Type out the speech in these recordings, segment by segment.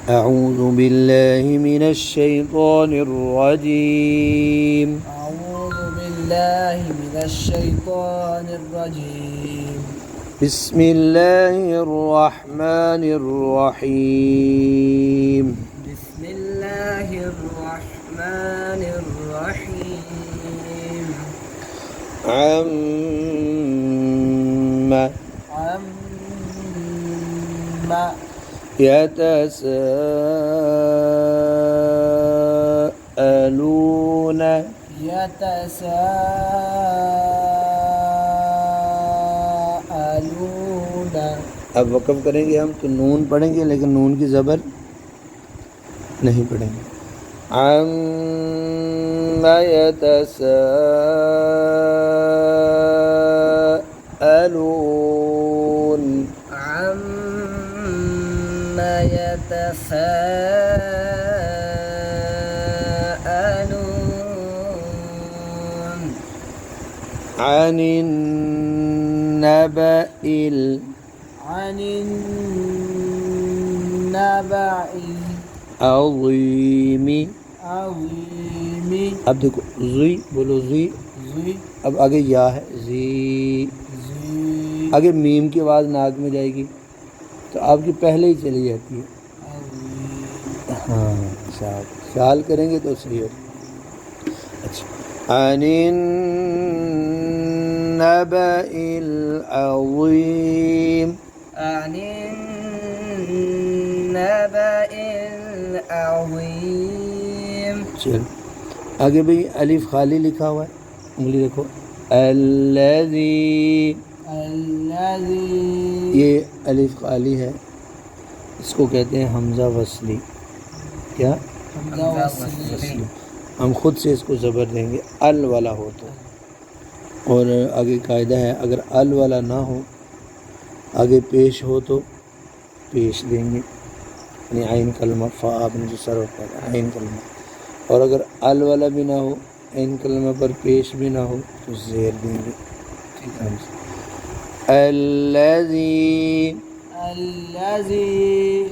أعوذ بالله من الشيطان الرجيم أعوذ بالله من الشيطان الرجيم بسم الله الرحمن الرحيم بسم الله الرحمن الرحيم عما عما يتساءلون يتساءلون अब वक़्फ़ करेंगे हम तो नून पढ़ेंगे लेकिन नून की ज़बर नहीं पढ़ेंगे। अम्मा यतसाअलून عما يتساءلون عن النبإ عن النبأ العظيم। العظيم अब देखो जी बोलो जी, ज़ी अब आगे या है जी, ज़ी आगे मीम की आवाज़ नाक में जाएगी तो आपकी पहले ही चली जाती है। हाँ शाल करेंगे तो सही हो। अच्छा अनिन नबइल अज़ीम عن النبأ العظيم चल आगे भाई अलिफ खाली लिखा हुआ है, उंगली देखो अल्लज़ी, الذي ये अलिफ खाली है, इसको कहते हैं हमज़ा वस्ली। क्या हमज़ा वस्ली हम खुद से इसको ज़बर देंगे अल वाला हो तो, और आगे कायदा है अगर अल वाला ना हो आगे पेश हो तो पेश देंगे, यानी आइन कलमा फ़ा आपने जो सर होता है आइन कलमा, और अगर अल वाला भी ना हो आइन कलमा पर पेश भी ना हो तो ज़ेर देंगे। ठीक है अल्लज़ी, الذي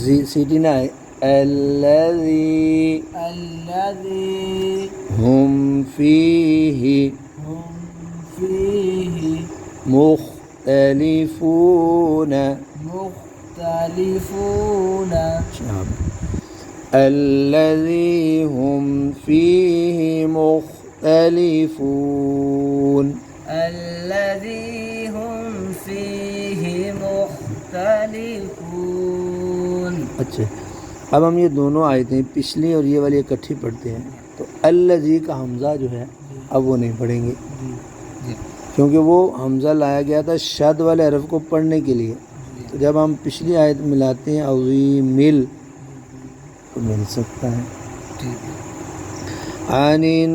जी सीटी ना है अल्लज़ी الذي हुम फ़ीही هم فيه मुख्तलिफून। مختلفون الذي هم فيه مختلفون। الذي هم فيه مختلفون अच्छा अब हम ये दोनों आयतें पिछली और ये वाली इकट्ठी पढ़ते हैं तो अल्लज़ी का हमज़ा जो है अब वो नहीं पढ़ेंगे क्योंकि वो हमज़ा लाया गया था शद वाले हरफ को पढ़ने के लिए। तो जब हम पिछली आयत मिलाते हैं अज़ीम मिल तो मिल सकता है। अनिन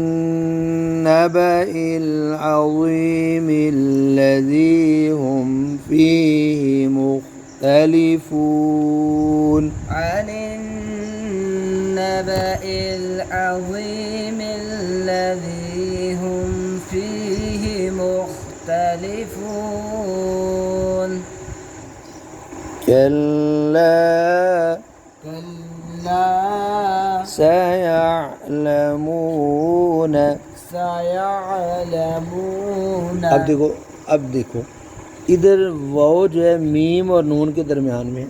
नबइल अज़ीम अल्लज़ी हुम फ़ीही मुख्तलिफून। عن النبأ العظيم الذي هم فيه مختلفون كلا كلا سيعلمون। سيعلمون अब देखो इधर वाव जो है मीम और नून के दरमियान में,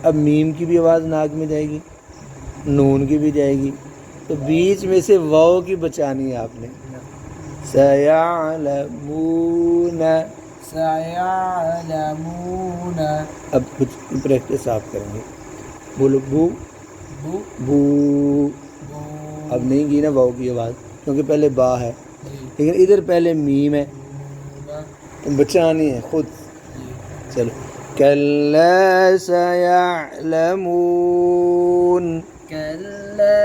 अब मीम की भी आवाज़ नाक में जाएगी नून की भी जाएगी तो बीच में से वाव की बचानी है आपने। सयालमून, سيعلمون अब कुछ प्रैक्टिस आप करेंगे, बोलो बू बू बू, बू अब नहीं की ना वाव की आवाज़ क्योंकि पहले बा है, लेकिन इधर पहले मीम है तो बचानी है खुद। चलो कल्ला सयअलमून كلا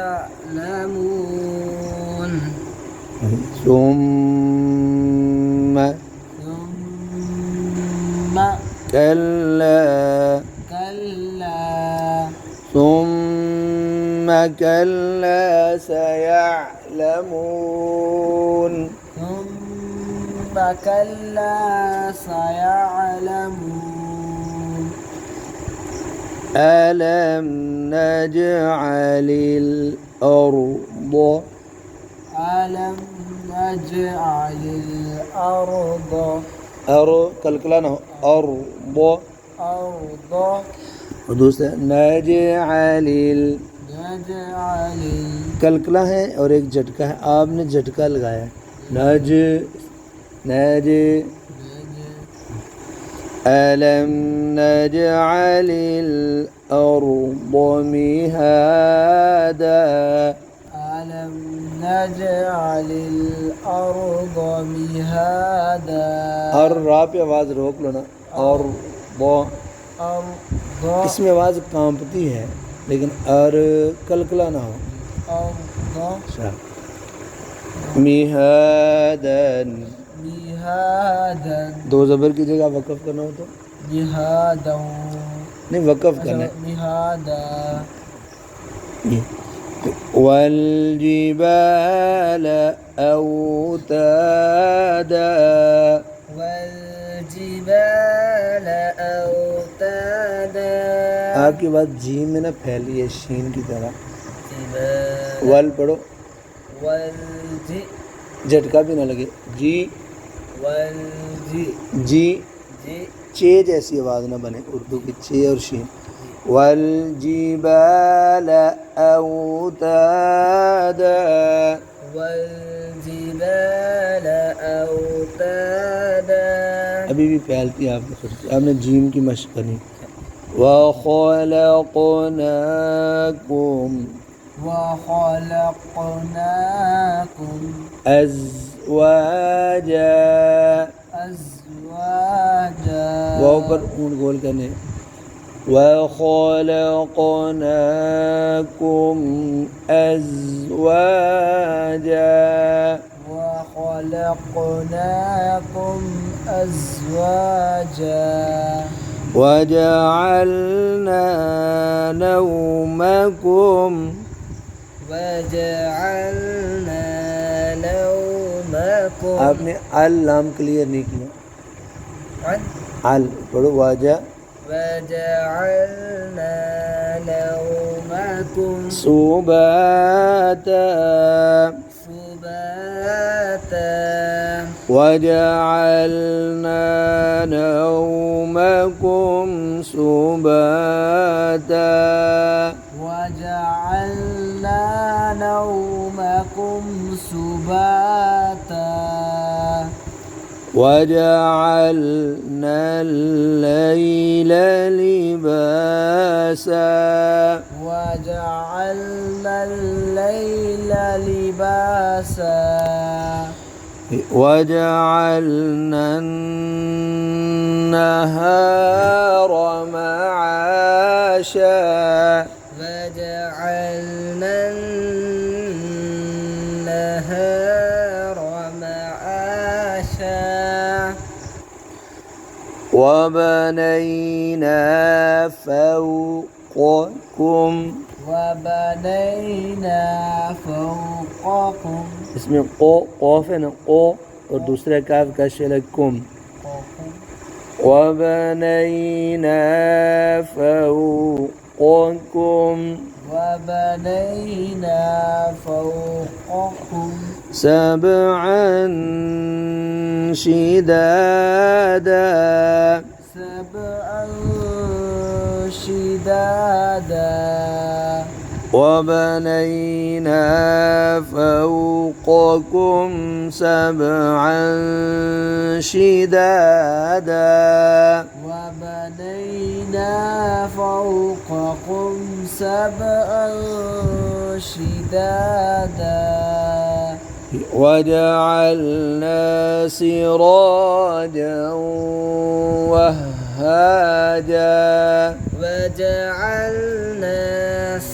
سيعلمون ثم ثم كلا كلا ثم كلا سيعلمون ثم كلا سيعلمون ألم نجعل الأرض ألم نجعل الأرض कलकला ना हो अर्द أرضا और दूसरा नजअलिल نجعل कलकला है और एक झटका है आपने झटका लगाया है नज नज ألم نجعل الأرض مهادا ألم نجعل الأرض مهادا रा पे आवाज़ रोक लो ना और أرضا इसमें आवाज़ कांपती है लेकिन कलकला ना हो أرضا मिहादन مهادا दो ज़बर की जगह वक़फ़ करना हो तो مهادا नहीं वक़फ़ करना है مهادا والجبال أوتادا والجبال أوتادا आपकी बात जीम में ना फैली है शीन की तरह جبال वल पढ़ो والجي झटका भी ना लगे जी والجي जी جي चे जैसी आवाज़ ना बने उर्दू की चे और शीन والجبال أوتادا والجبال أوتادا अभी भी फैलती है आपने जीम की मशक करनी وخلقناكم وخلقناكم أزواجا أزواجا वाव पर ऊँट गोल करने وخلقناكم أزواجا وخلقناكم أزواجا وجعلنا نومكم وجعلنا نومكم आपने अल लाम क्लियर नहीं किया عن अल पढ़ो वाजा وجعلنا نومكم सुबाता سباتا وجعلنا نومكم سباتا وجعلنا نومكم سباتا وجعلنا الليل لباسا وجعلنا الليل لباسا وجعلنا النهار معاشا وجعلنا النهار معاشا وبنينا فوقكم وبنينا فوقكم इसमें कौफ है ना को और दूसरा काफ का शलकुम وبنينا فوقكم وبنينا فوقكم سبعا شدادا سبعا شدادا وبنينا فوقكم سبعا شدادا وبنينا فوقكم سبعا شدادا وجعلنا سراجا وهاجا وجعلنا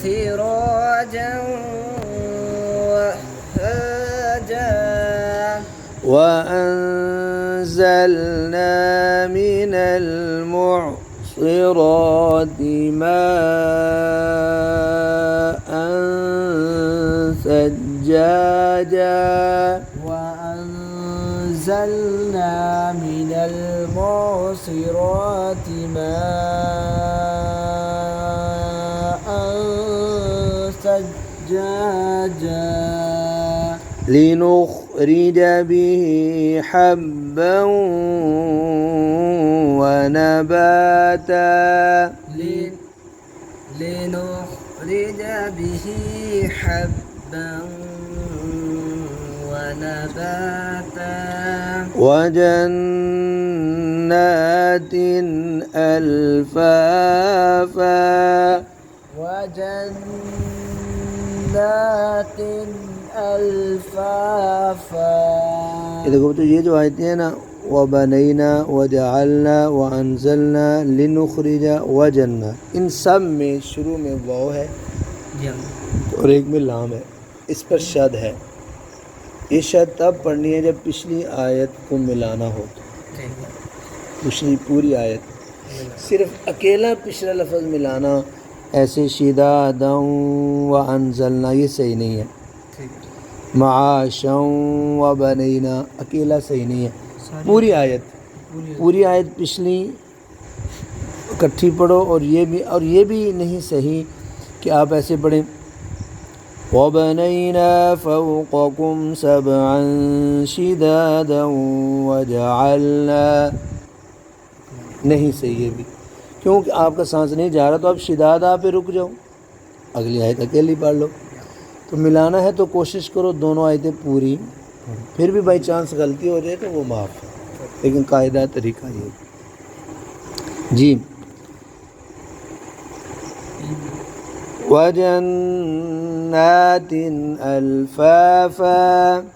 سراجا وهاجا وأنزلنا من المعصرات ماء ثجاجا وأنزلنا من المعصرات ماء أجاجا لنخرج به حبا ونباتا لنخرج به حبا ونباتا وجنات ألفافا وجنات ألفافا ये देखो तो ये जो आयतें हैं ना वबनैना वजअलना वअनज़लना लिनुखरिजा वजन्ना इन सब में शुरू में वाव है और एक में लाम है इस पर शद है ये शद तब पढ़नी है जब पिछली आयत को मिलाना हो तो पिछली पूरी आयत सिर्फ अकेला पिछला लफ्ज़ मिलाना ऐसे शिदा दऊ व अनज़लना ये सही नहीं है माशं व बनैना अकेला सही नहीं है पूरी आयत पिछली इकट्ठी पढ़ो और ये भी नहीं सही कि आप ऐसे पढ़ें व बनैना फ़ौक़कुम सबअन शिदादन व जअलना नहीं सही है भी क्योंकि आपका सांस नहीं जा रहा तो आप शिदादा पे रुक जाओ अगली आयत अकेली पढ़ लो तो मिलाना है तो कोशिश करो दोनों आयतें पूरी फिर भी बाई चांस गलती हो जाए तो वो माफ़ है लेकिन कायदा तरीका ये जी वजन्नातिन अल्फाफा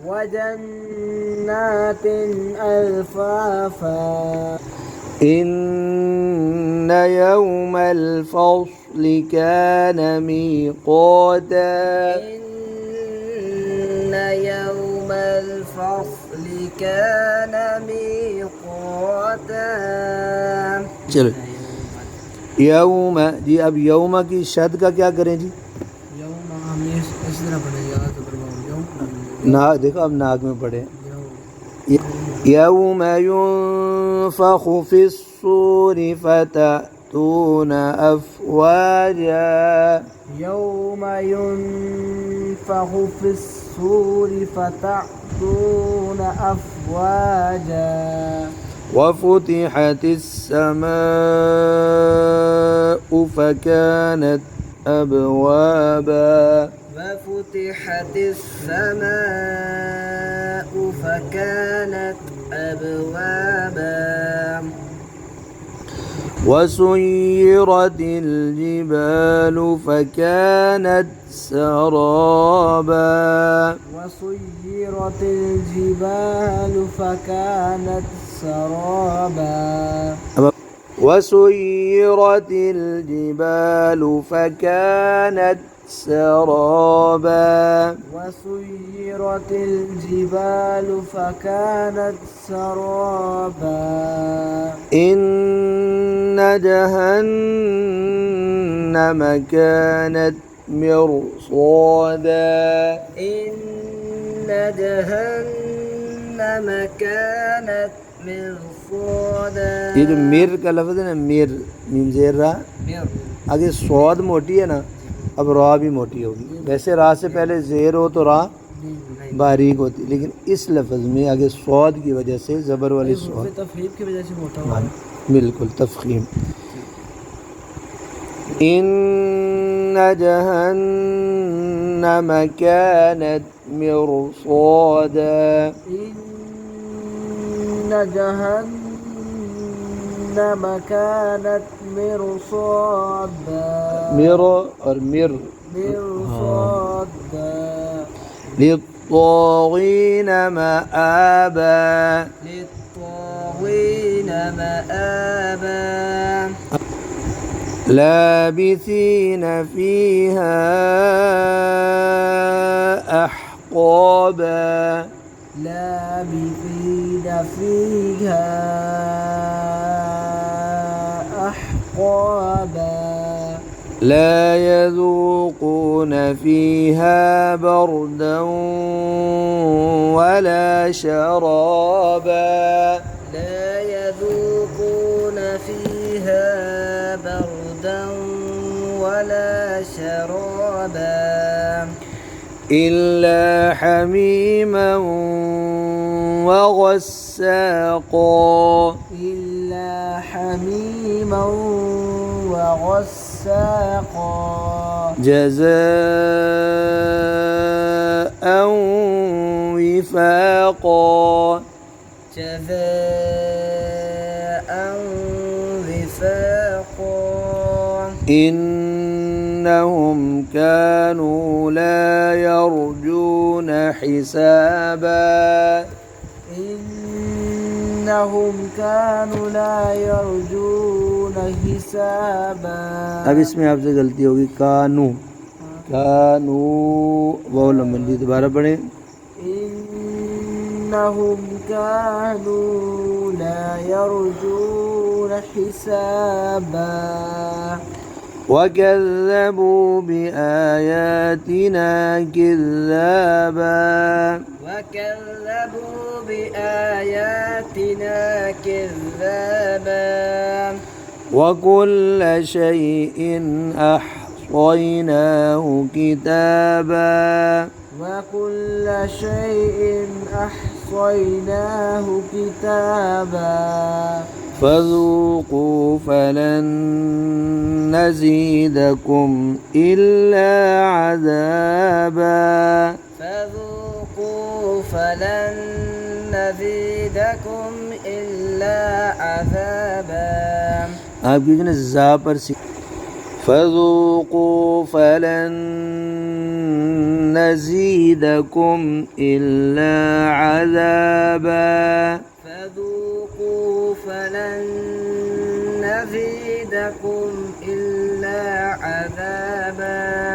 वजन्नातिन अल्फाफा إن يوم الفصل كان ميقاتا إن يوم الفصل كان ميقاتا चलो यौम जी अब यौम की शद का क्या करें जी यौम हमें इस तरह पढ़ेगा तो यौम नाक देखो अब नाक में पढ़े यौम युनफ़ख़ फ़िस्सूर फ़तअतून अफ़वाजा यौम युनफ़ख़ फ़िस्सूर फ़तअतून अफ़वाजा वफ़ुतिहतिस समाअ फ़कानत अबवाबा وفتحت السماء فكانت أبوابا وسيرت الجبال فكانت سرابا وسيرت الجبال فكانت سرابا وسيرت الجبال فكانت سرابا وسيرت الجبال فكانت سرابا إن جهنم كانت مرصادا إن جهنم كانت مرصادا ये जो मिर का लफ्ज़ है ना मिर मीम ज़ेर रा आगे स्वाद मोटी है ना अब रा भी मोटी होगी वैसे रा से पहले ज़ेर हो तो रा बारीक होती लेकिन इस लफ्ज़ में आगे स्वाद की वजह से ज़बर वाली स्वाद तफ़हीम की वजह से मोटा हुआ बिल्कुल तफ़ख़ीम इन्न जहन्नम कानत मिरसादा إن جهنم كانت مرصادا मिर और मिर مرصادا लित्तागीन मआबा للطاغين مآبا लाबिसीन फीहा अहक़ाबा لابثين فيها أحقابا لا يذوقون فيها بردا ولا شرابا لا يذوقون فيها بردا ولا شرابا إلا حميما وغساقا إلا حميما وغساقا جزاء وفاقا جزاء وفاقا إنهم كانوا لا يرجون حسابا إنهم كانوا لا يرجون حسابا अब इसमें आपसे गलती होगी कानू कानू वाव लंबी दोबारा पढ़े إنهم كانوا لا يرجون حسابا وكذبوا بآياتنا كذابا وكذبوا بآياتنا كذابا وكل شيء أحصيناه كتابا وكل شيء أحصيناه كتابا فذوقوا فلن نزيدكم إلا عذابا فذوقوا فلن نزيدكم إلا عذابا आप कीजिए ना जा पर فذوقوا فلن نزيدكم إلا عذابا فذوقوا فلن نزيدكم إلا عذابا